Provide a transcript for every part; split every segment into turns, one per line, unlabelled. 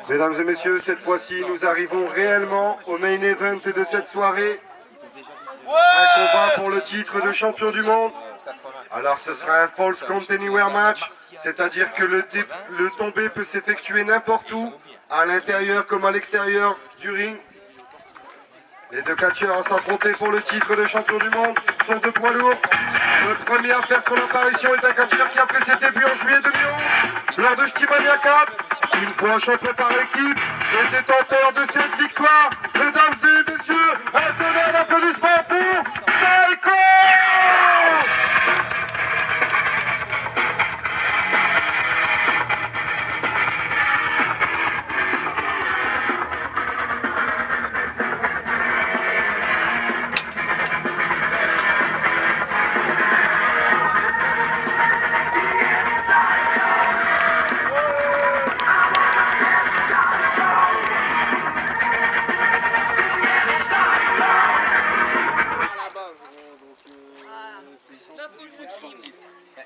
Mesdames et messieurs, cette fois-ci, nous arrivons réellement au main event de cette soirée. Un combat pour le titre de champion du monde. Alors ce sera un Falls Count Anywhere match, c'est-à-dire que le tombé peut s'effectuer n'importe où, à l'intérieur comme à l'extérieur du ring. Les deux catcheurs à s'affronter pour le titre de champion du monde sont deux poids lourds. Le premier à faire son apparition est un catcheur qui a pris ses débuts en juillet 2011 lors de Shtimania Cup. Une fois champion par équipe, et détenteur de cette victoire. Mesdames et messieurs, un tonnerre d'applaudissements pour Psycho!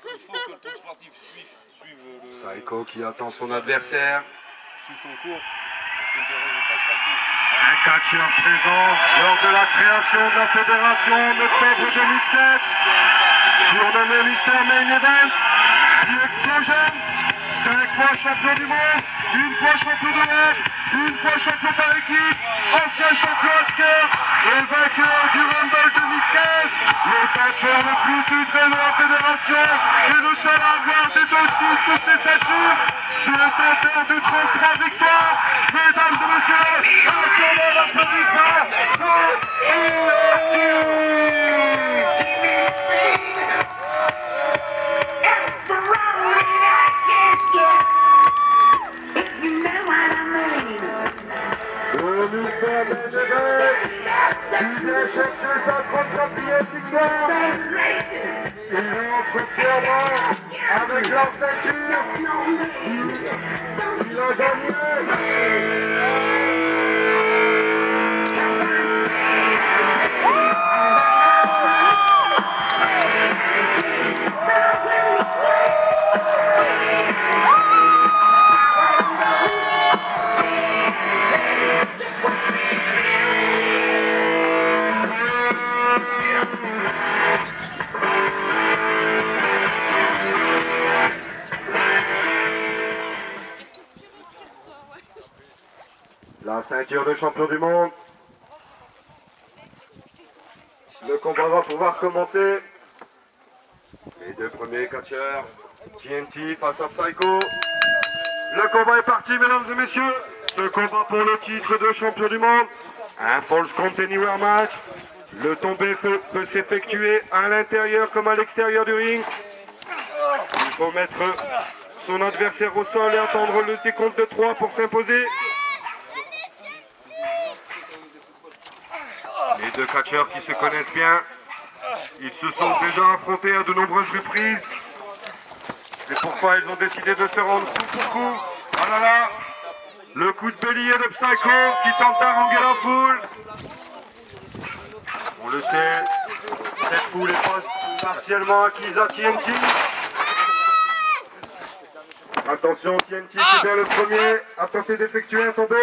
Il faut que le truc sportif suive le...
Psycho qui attend son adversaire.
Suive son cours pour des résultats sportifs.
Un catcheur présent lors de la création de la fédération en octobre 2007. Surnommé Mister Main Event, The Explosion, 5 fois champion du monde, une fois champion d'Europe, une fois champion par équipe, ancien champion de cœur et vainqueur du Rumble 2015, le catcheur le plus titré de la fédération et le seul à avoir détenu toutes les ceintures, détenteur de 33 victoires. Mesdames et messieurs, un tonnerre d'applaudissements pour il vient chercher sa 34e victoire. Il rentre fièrement avec la ceinture. Il a gagné. La ceinture de champion du monde. Le combat va pouvoir commencer. Les deux premiers catcheurs. TNT face à Psycho. Le combat est parti, mesdames et messieurs. Ce combat pour le titre de champion du monde. Un Falls Count Anywhere match. Le tombé peut s'effectuer à l'intérieur comme à l'extérieur du ring. Il faut mettre son adversaire au sol et attendre le décompte de 3 pour s'imposer. Les deux catcheurs qui se connaissent bien, ils se sont déjà affrontés à de nombreuses reprises. C'est pourquoi ils ont décidé de se rendre coup pour coup. Oh là là, le coup de bélier de Psycho qui tente d'haranguer la foule. On le sait, cette foule est partiellement acquise à TNT. Attention, TNT c'est bien le premier à tenter d'effectuer un tombé.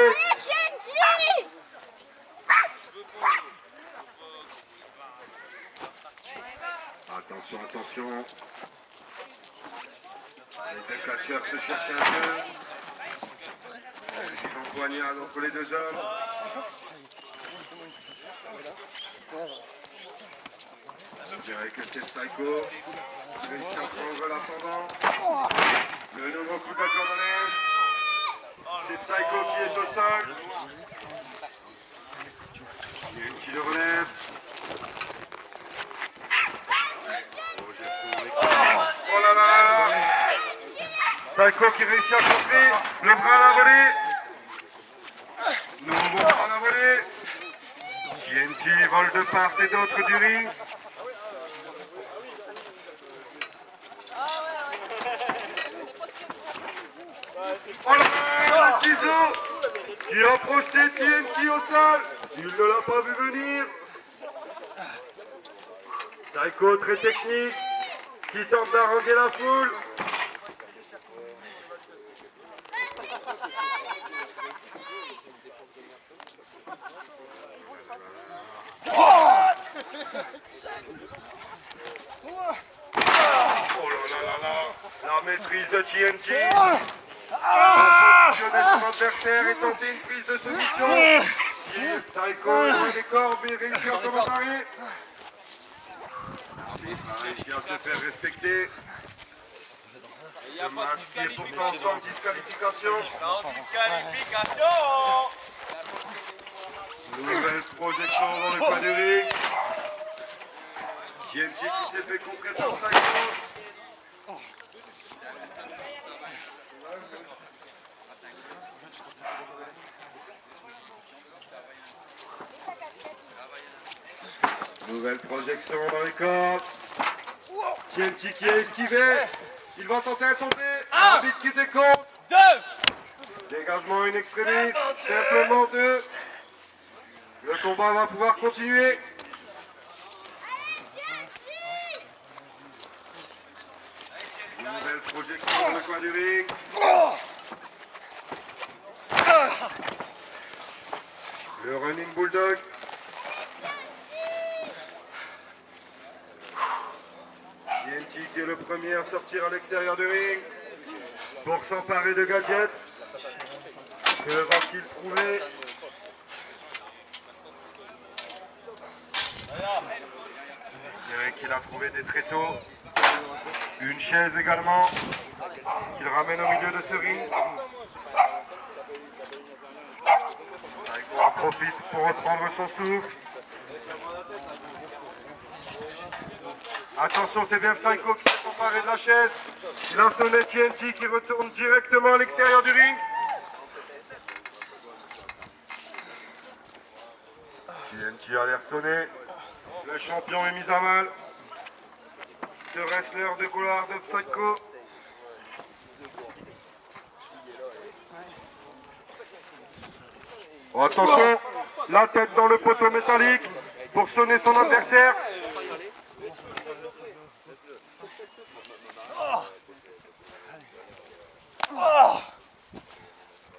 Attention, attention. Les deux catcheurs se cherchent un peu. Ils ont poignard entre les deux hommes. Vous verrez que c'est Psycho qui réussit à prendre l'ascendant. Le nouveau coup d'accommodage. C'est Psycho qui est au sol. Il y a une petite relève. Oh là là! Psycho qui réussit à contrer le bras à la volée. Nouveau bras à la volée. TNT vole de part et d'autre du ring. Oh là là! Le ciseau qui a projeté TNT au sol. Il ne l'a pas vu venir. Psycho très technique qui tente d'arranger la foule. prise de TNT. Positionner son adversaire et tenter une prise de soumission. Psycho est loin des cordes, mais réussit à s'en emparer. L'arbitre a réussi à se faire respecter.
Il n'y a
Ce
pas de
match qui est
disqualification.
pourtant sans disqualification.
Sans disqualification.
Nouvelle projection dans le coin du ring. TNT qui s'est fait contrer par Psycho. Nouvelle projection dans les cordes. TNT qui a esquivé. Il va tenter un tombé. L'arbitre qui décompte.
2.
Dégagement in extremis. Simplement 2. Le combat va pouvoir continuer. Nouvelle projection dans le coin du ring. Le running bulldog. TNT qui est le premier à sortir à l'extérieur du ring pour s'emparer de gadgets. Que va-t-il trouver? Je dirais qu'il a trouvé des tréteaux. Une chaise également qu'il ramène au milieu de ce ring. Psycho en profite pour reprendre son souffle. Attention, c'est bien Psycho qui s'est emparé de la chaise. Il a sonné TNT qui retourne directement à l'extérieur du ring. TNT a l'air sonné. Le champion est mis à mal. Ce wrestler de Goulard de Psycho. Oh, attention, la tête dans le poteau métallique pour sonner son adversaire.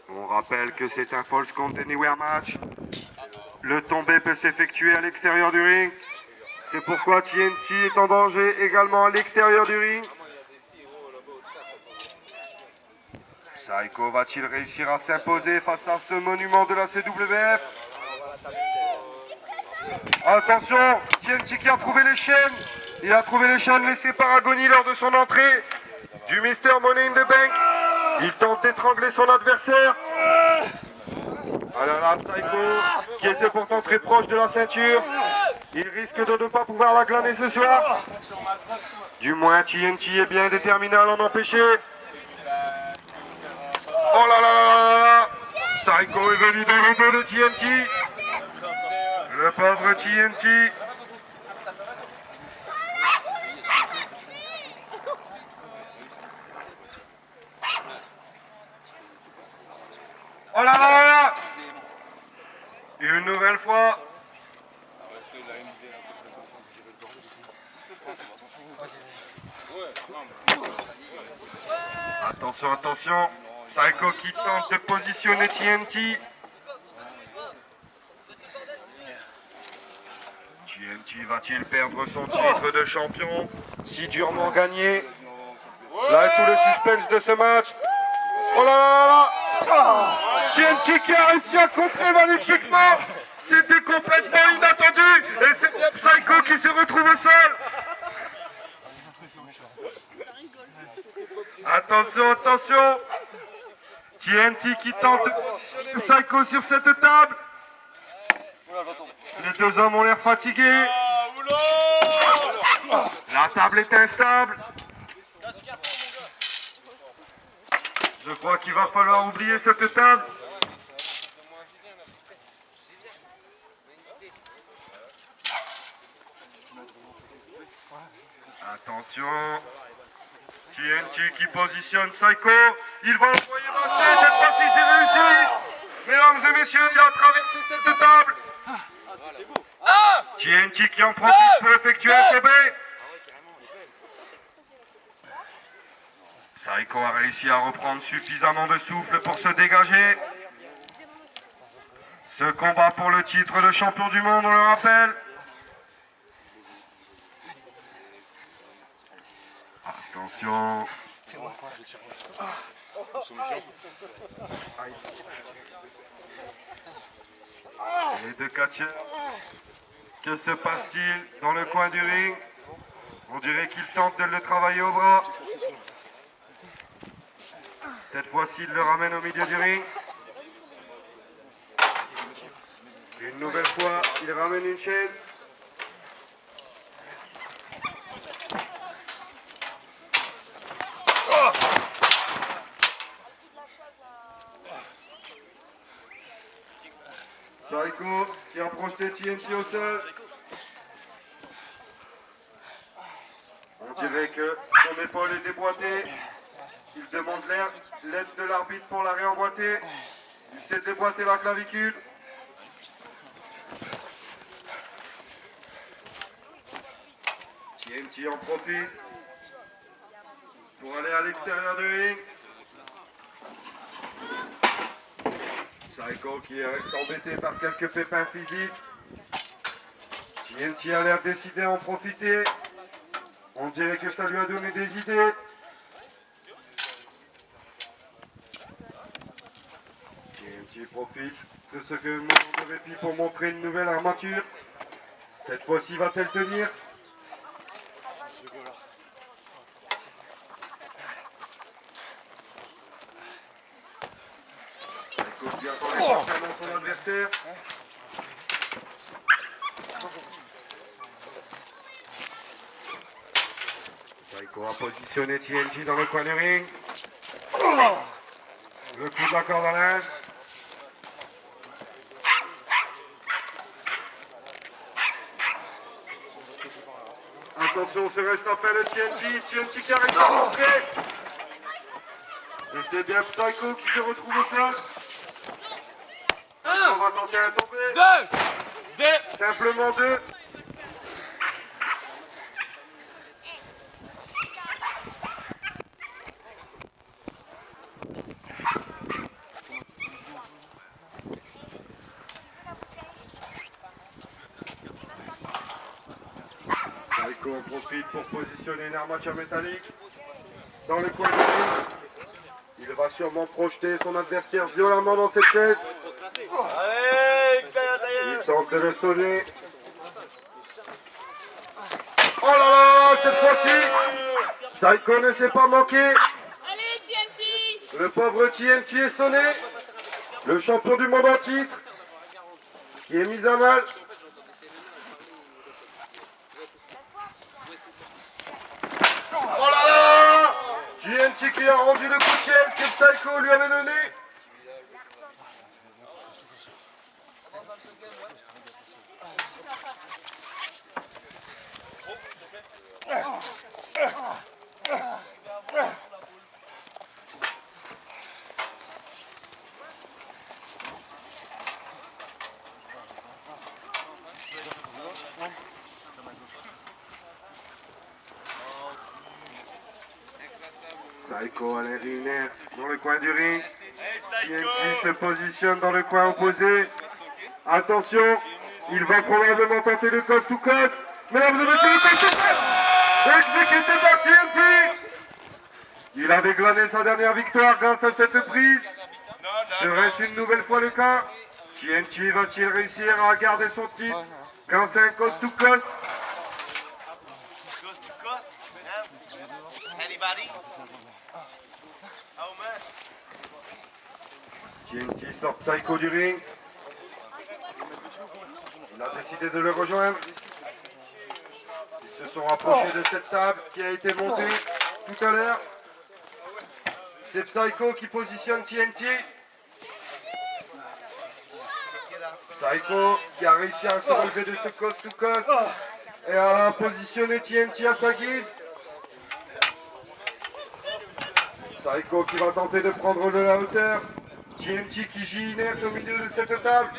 On rappelle que c'est un Falls Count Anywhere match. Le tombé peut s'effectuer à l'extérieur du ring. C'est pourquoi TNT est en danger également à l'extérieur du ring. Psycho va-t-il réussir à s'imposer face à ce monument de la CWF? Attention, TNT qui a trouvé les chaînes. Il a trouvé les chaînes laissées par Agony lors de son entrée du Mr. Money in the Bank. Il tente d'étrangler son adversaire. Alors là, Psycho, qui était pourtant très proche de la ceinture, il risque de ne pas pouvoir la glaner ce soir. Du moins, TNT est bien déterminé à l'en empêcher. Oh là là là là là! Psycho est venu dans le dos de TNT. Le pauvre TNT. Oh là là là là! Une nouvelle fois. Attention, attention. Psycho qui tente de positionner TNT. TNT va-t-il perdre son titre de champion si durement gagné? Là est tout le suspense de ce match. Oh là là là là! TNT qui a réussi à contrer magnifiquement. C'était complètement inattendu. Et c'est bien Psycho qui se retrouve au sol. Attention, attention. TNT qui tente de positionner Psycho sur cette table. Les deux hommes ont l'air fatigués. La table est instable. Je crois qu'il va falloir oublier cette table. Attention. TNT qui positionne Psycho. Il va envoyer passer. Cette fois-ci, c'est réussi. Mesdames et messieurs, il a traversé cette table. TNT qui en profite pour effectuer un tombé. Psycho a réussi à reprendre suffisamment de souffle pour se dégager. Ce combat pour le titre de champion du monde, on le rappelle. Attention, Les deux catcheurs. Que se passe-t-il dans le coin du ring? On dirait qu'il tente de le travailler au bras. Cette fois-ci, il le ramène au milieu du ring. Une nouvelle fois, il ramène une chaîne. Psycho qui a projeté TNT au sol. On dirait que son épaule est déboîtée. Il demande l'aide de l'arbitre pour la réemboîter. Il s'est déboîté la clavicule. TNT en profite pour aller à l'extérieur du ring. Psycho qui est embêté par quelques pépins physiques. TNT a l'air décidé à en profiter. On dirait que ça lui a donné des idées. TNT profite de ce que moment de répit pour montrer une nouvelle armature. Cette fois-ci, va-t-elle tenir? Psycho qui attend les dans son adversaire. Psycho a positionné TNT dans le coin du ring. Le coup de la corde à linge. Attention, ce reste appel de TNT. TNT qui arrive à rentrer. Et c'est bien Psycho qui se retrouve au sol. On va tenter un tomber. Deux. Simplement deux. Psycho en profite pour positionner une armature métallique dans le coin du ring. Il va sûrement projeter son adversaire violemment dans cette chaise. Il tente de le sonner. Oh là là, cette fois-ci, Psycho ne s'est pas manqué.
Allez, TNT!
Le pauvre TNT est sonné. Le champion du monde en titre qui est mis à mal. Oh là là! TNT qui a rendu le coup de chaise que Psycho lui avait donné. Psycho à l'air inerte dans le coin du ring. TNT se positionne dans le coin opposé. Attention, il va probablement tenter le coast to coast. Mesdames et messieurs, le coast to coast exécuté par TNT. Il avait glané sa dernière victoire grâce à cette prise. Serait-ce une nouvelle fois le cas? TNT va-t-il réussir à garder son titre grâce à un coast to coast?
Coast to coast, man. Anybody? How much?
TNT sort Psycho du ring. Il a décidé de le rejoindre. Ils se sont rapprochés de cette table qui a été montée tout à l'heure. C'est Psycho qui positionne TNT. Psycho qui a réussi à se relever de ce coast to coast et à positionner TNT à sa guise. Psycho qui va tenter de prendre de la hauteur. TNT qui gît inerte au milieu de cette table.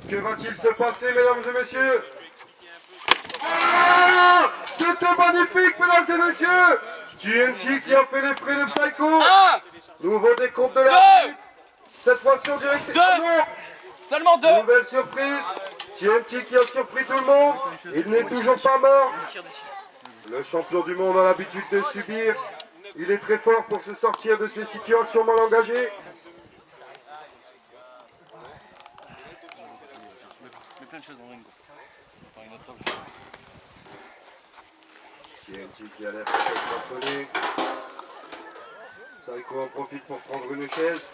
Que va-t-il se passer, mesdames et messieurs? Ah! C'était magnifique, mesdames et messieurs! TNT qui a fait les frais de Psycho. Nouveau décompte de l'arbitre. Cette fois-ci, on dirait que c'est bon.
Seulement deux.
Nouvelle surprise. TNT qui a surpris tout le monde. Il n'est toujours pas mort. Le champion du monde a l'habitude de subir Il est très fort pour se sortir de ces situations mal engagées.
Mets plein de choses dans le ring. Enfin, une autre table.
TNT qui a l'air poinçonné. Psycho en profite pour prendre une chaise.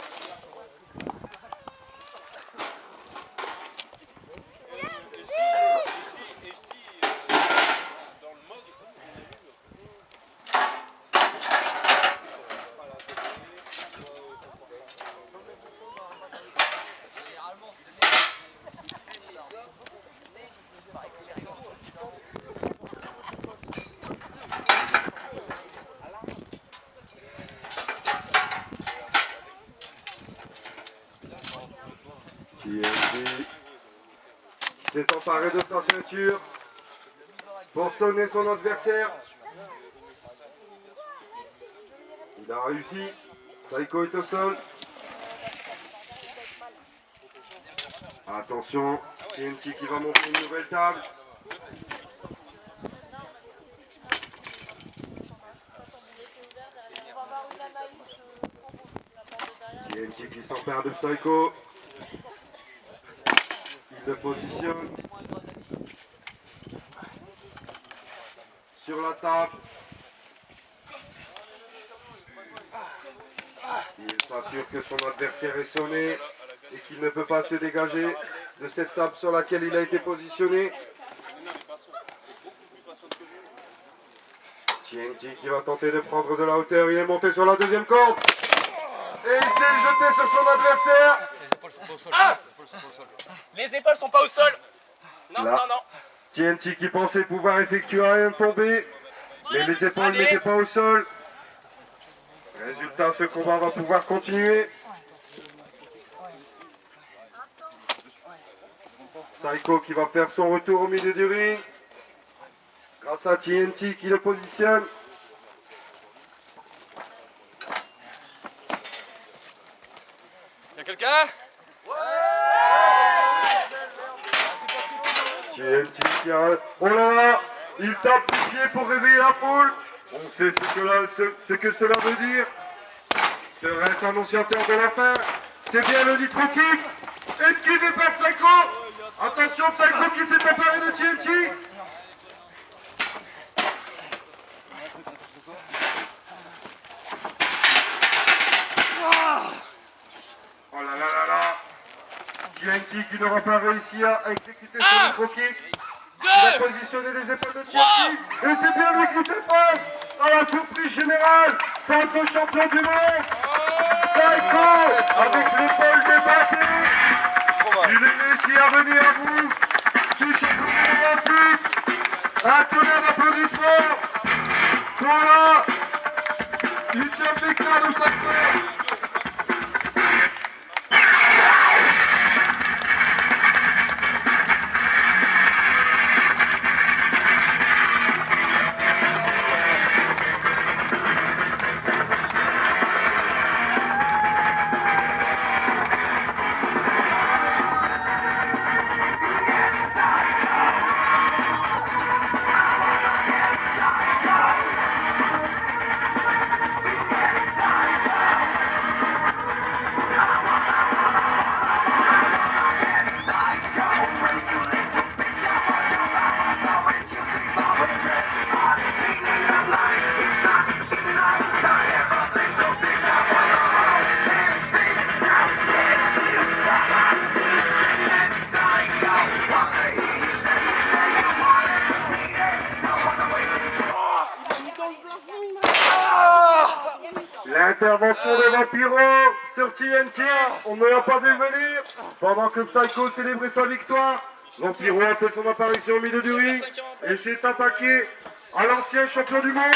TNT s'est emparé de sa ceinture pour sonner son adversaire. Il a réussi. Psycho est au sol. Attention, TNT qui va monter une nouvelle table. TNT qui s'empare de Psycho. Il se positionne sur la table. Il s'assure que son adversaire est sonné et qu'il ne peut pas se dégager de cette table sur laquelle il a été positionné. TNT qui va tenter de prendre de la hauteur. Il est monté sur la deuxième corde. Et il s'est jeté sur son adversaire.
Les épaules sont pas au sol. Non,
Là.
non, non.
TNT qui pensait pouvoir effectuer un tombé, mais les épaules
Allez.
n'étaient pas au sol. Résultat, ce combat va pouvoir continuer. Psycho qui va faire son retour au milieu du ring. Grâce à TNT qui le positionne.
Y'a quelqu'un?
TNT qui a... Oh là là, il tape du pied pour réveiller la foule. On sait ce que cela veut dire. Serait-ce annonciateur de la fin? C'est bien le Nitro Kick. Esquivé par Psycho. Attention, Psycho qui s'est emparé de TNT. Oh là là là là. TNT qui n'aura pas réussi à exécuter son Nitro Kick. Il a positionné les épaules de TNT. Et c'est bien lui qui s'effondre à la surprise générale face au champion du monde. Psycho avec l'épaule débattue. Il est réussi à venir à bout. Touché pour le 28. Un tonnerre d'applaudissements pour la 8e victoire de Psycho. L'intervention de Vampiro sur TNT, on ne l'a pas vu venir. Pendant que Psycho célébrait sa victoire, Vampiro a fait son apparition au milieu du ring et s'est attaqué à l'ancien champion du monde.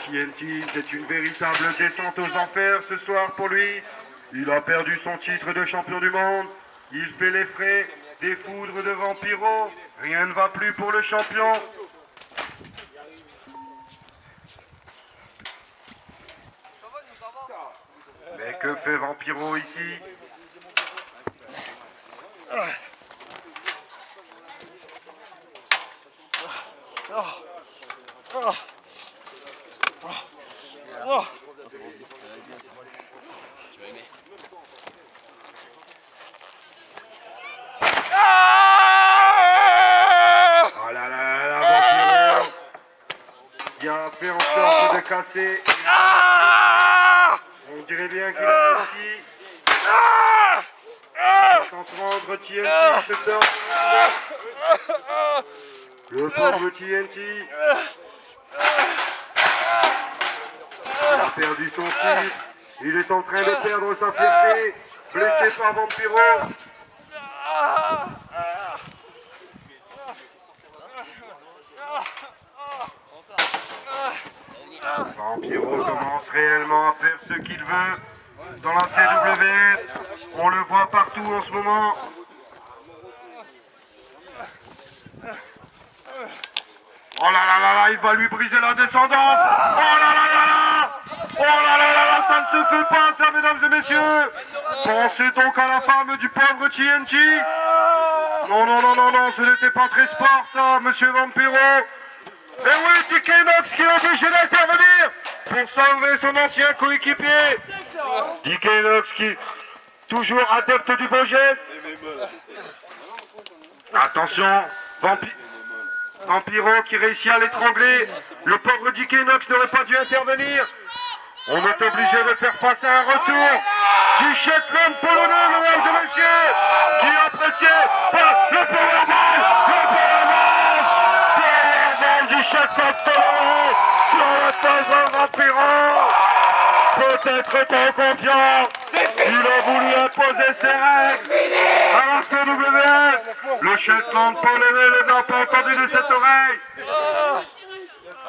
TNT, c'est une véritable descente aux enfers ce soir pour lui. Il a perdu son titre de champion du monde. Il fait les frais des foudres de Vampiro. Rien ne va plus pour le champion. Mais que fait Vampiro ici? Oh là là là là, Vampiro qui a fait en sorte de casser. On dirait bien qu'il a réussi. Entendre TNT se sort. Le pauvre TNT. Il a perdu son titre. Il est en train de perdre sa fierté. Blessé par Vampiro. Vampiro commence réellement à faire ce qu'il veut dans la CWF. On le voit partout en ce moment. Oh là là là là, il va lui briser la descendance. Oh là là là là. Oh là là là là, ça ne se fait pas ça, mesdames et messieurs. Pensez donc à la femme du pauvre TNT. Non, non, non, non, non, ce n'était pas très sport ça, monsieur Vampiro. Et oui, DK Nox qui est obligé d'intervenir pour sauver son ancien coéquipier. DK Nox qui, toujours adepte du beau geste. Attention, Vampiro qui réussit à l'étrangler. Le pauvre DK Nox n'aurait pas dû intervenir. On est obligé de faire face à un retour du Shetland polonais, mesdames et messieurs, qui appréciait le powerball, du Shetland polonais sur la tête de Vampiro. Peut-être trop confiant, il a voulu imposer ses règles à la CWF. Le Shetland polonais ne l'a pas entendu de cette oreille.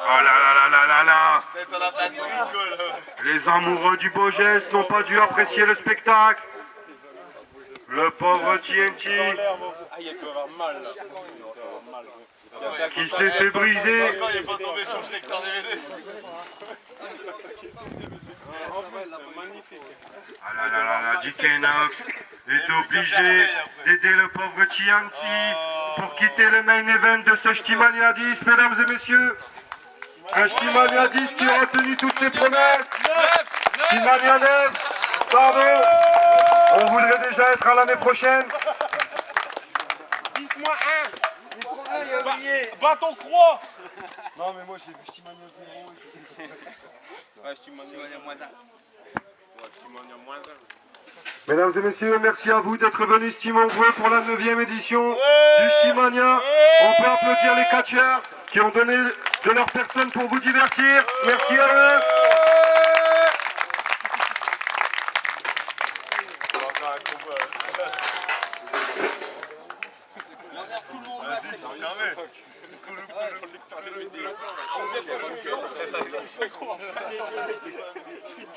Oh là là là là là là. Les amoureux du beau geste n'ont pas dû apprécier le spectacle. Le pauvre TNT qui s'est fait briser.
Il n'est pas tombé sur le lecteur DVD.
Ah là là là là, DK Nox est obligé d'aider le pauvre TNT pour quitter le main event de ce Shtimania 10, mesdames et messieurs. Un Shtimania 10 qui aura tenu toutes ses promesses. Shtimania 9, pardon. On voudrait déjà être à l'année prochaine.
10 moins 1. Bâton croix.
Non mais moi j'ai vu Shtimania 0.
Ouais, Shtimania moins 1. Shtimania moins 1.
Mesdames et messieurs, merci à vous d'être venus si nombreux pour la 9e édition du Shtimania. On peut applaudir les catcheurs qui ont donné de leur personne pour vous divertir. Merci à eux.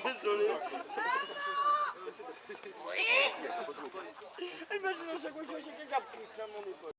Désolé. Imagine à chaque fois que je vois quelqu'un qui a pris mon épaule.